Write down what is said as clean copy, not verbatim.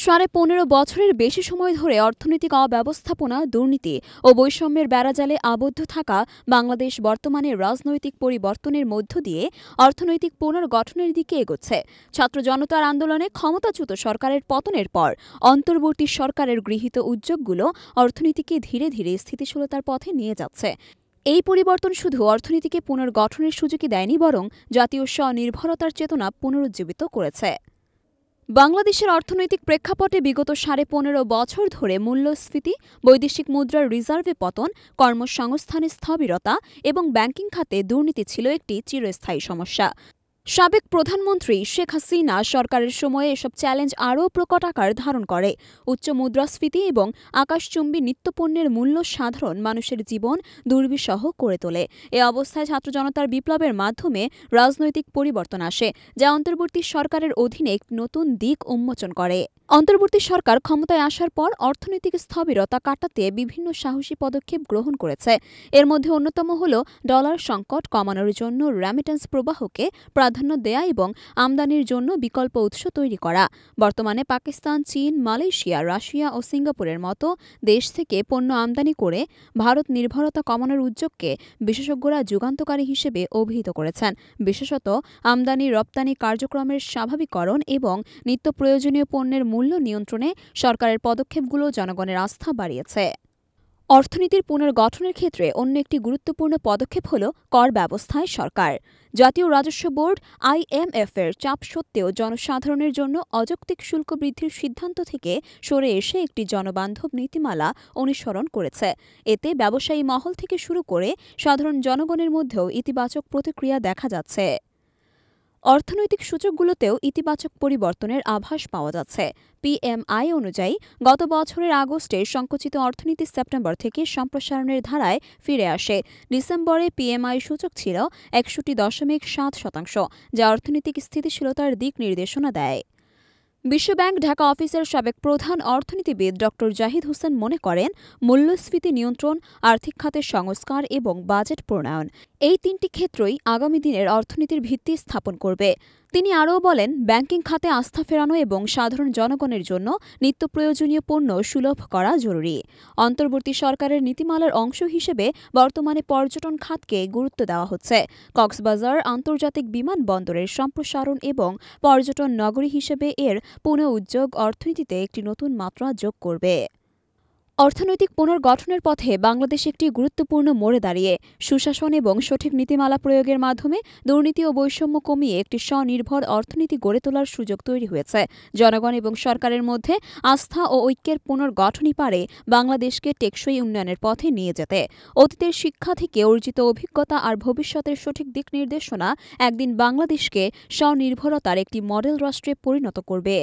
15.5 বছরের বেশি সময় ধরে অর্থনৈতিক অব্যবস্থাপনা, দুর্নীতি ও বৈষম্যের বেড়াজালে আবদ্ধ থাকা বাংলাদেশ বর্তমানে রাজনৈতিক পরিবর্তনের মধ্য দিয়ে অর্থনৈতিক পুনর্গঠনের দিকে এগোচ্ছে। ছাত্র জনতার আন্দোলনে ক্ষমতাচ্যুত সরকারের পতনের পর অন্তর্বর্তী সরকারের গৃহীত উদ্যোগগুলো অর্থনীতিকে ধীরে ধীরে স্থিতিশীলতার পথে নিয়ে যাচ্ছে। এই পরিবর্তন শুধু অর্থনীতিকে পুনর্গঠনের সুযোগই দেয়নি, বরং জাতীয় স্বনির্ভরতার চেতনা পুনরুজ্জীবিত করেছে। বাংলাদেশের অর্থনৈতিক প্রেক্ষাপটে বিগত 15.5 বছর ধরে মূল্যস্ফীতি, বৈদেশিক মুদ্রার রিজার্ভে পতন, কর্মসংস্থানে স্থবিরতা এবং ব্যাংকিং খাতে দুর্নীতি ছিল একটি চিরস্থায়ী সমস্যা। সাবেক প্রধানমন্ত্রী শেখ হাসিনা সরকারের সময়ে এসব চ্যালেঞ্জ আরও প্রকট আকার ধারণ করে। উচ্চ মুদ্রাস্ফীতি এবং আকাশচুম্বী নিত্যপণ্যের মূল্য সাধারণ মানুষের জীবন দুর্বিষহ করে তোলে। এ অবস্থায় ছাত্র জনতার বিপ্লবের মাধ্যমে রাজনৈতিক পরিবর্তন আসে, যা অন্তর্বর্তী সরকারের অধীনে একটি নতুন দিক উন্মোচন করে। অন্তর্বর্তী সরকার ক্ষমতায় আসার পর অর্থনৈতিক স্থবিরতা কাটাতে বিভিন্ন সাহসী পদক্ষেপ গ্রহণ করেছে। এর মধ্যে অন্যতম হল ডলার সংকট কমানোর জন্য রেমিটেন্স প্রবাহকে প্রাধান্য দেয়া এবং আমদানির জন্য বিকল্প উৎস তৈরি করা। বর্তমানে পাকিস্তান, চীন, মালয়েশিয়া, রাশিয়া ও সিঙ্গাপুরের মতো দেশ থেকে পণ্য আমদানি করে ভারত নির্ভরতা কমানোর উদ্যোগকে বিশেষজ্ঞরা যুগান্তকারী হিসেবে অভিহিত করেছেন। বিশেষত আমদানি রপ্তানি কার্যক্রমের স্বাভাবিকরণ এবং নিত্য প্রয়োজনীয় পণ্যের মূল্য নিয়ন্ত্রণে সরকারের পদক্ষেপগুলো জনগণের আস্থা বাড়িয়েছে। অর্থনীতির পুনর্গঠনের ক্ষেত্রে অন্য একটি গুরুত্বপূর্ণ পদক্ষেপ হল কর ব্যবস্থায় সরকার। জাতীয় রাজস্ব বোর্ড IMF-এর চাপ সত্ত্বেও জনসাধারণের জন্য অযৌক্তিক শুল্ক বৃদ্ধির সিদ্ধান্ত থেকে সরে এসে একটি জনবান্ধব নীতিমালা অনুসরণ করেছে। এতে ব্যবসায়ী মহল থেকে শুরু করে সাধারণ জনগণের মধ্যেও ইতিবাচক প্রতিক্রিয়া দেখা যাচ্ছে। অর্থনৈতিক সূচকগুলোতেও ইতিবাচক পরিবর্তনের আভাস পাওয়া যাচ্ছে। PMI অনুযায়ী গত বছরের আগস্টে সংকুচিত অর্থনীতি সেপ্টেম্বর থেকে সম্প্রসারণের ধারায় ফিরে আসে। ডিসেম্বরে PMI সূচক ছিল 61.7%, যা অর্থনৈতিক স্থিতিশীলতার দিক নির্দেশনা দেয়। বিশ্বব্যাংক ঢাকা অফিসের সাবেক প্রধান অর্থনীতিবিদ ড. জাহিদ হোসেন মনে করেন, মূল্যস্ফীতি নিয়ন্ত্রণ, আর্থিক খাতের সংস্কার এবং বাজেট প্রণয়ন এই তিনটি ক্ষেত্রই আগামী দিনের অর্থনীতির ভিত্তি স্থাপন করবে। তিনি আরও বলেন, ব্যাংকিং খাতে আস্থা ফেরানো এবং সাধারণ জনগণের জন্য নিত্য প্রয়োজনীয় পণ্য সুলভ করা জরুরি। অন্তর্বর্তী সরকারের নীতিমালার অংশ হিসেবে বর্তমানে পর্যটন খাতকে গুরুত্ব দেওয়া হচ্ছে। কক্সবাজার আন্তর্জাতিক বিমানবন্দরের সম্প্রসারণ এবং পর্যটন নগরী হিসেবে এর পুনঃ উদ্যোগ অর্থনীতিতে একটি নতুন মাত্রা যোগ করবে। অর্থনৈতিক পুনর্গঠনের পথে বাংলাদেশ একটি গুরুত্বপূর্ণ মোড়ে দাঁড়িয়ে। সুশাসন এবং সঠিক নীতিমালা প্রয়োগের মাধ্যমে দুর্নীতি ও বৈষম্য কমিয়ে একটি স্বনির্ভর অর্থনীতি গড়ে তোলার সুযোগ তৈরি হয়েছে। জনগণ এবং সরকারের মধ্যে আস্থা ও ঐক্যের পুনর্গঠনই পারে বাংলাদেশকে টেকসই উন্নয়নের পথে নিয়ে যেতে। অতীতের শিক্ষা থেকে অর্জিত অভিজ্ঞতা আর ভবিষ্যতের সঠিক দিক নির্দেশনা একদিন বাংলাদেশকে স্বনির্ভরতার একটি মডেল রাষ্ট্রে পরিণত করবে।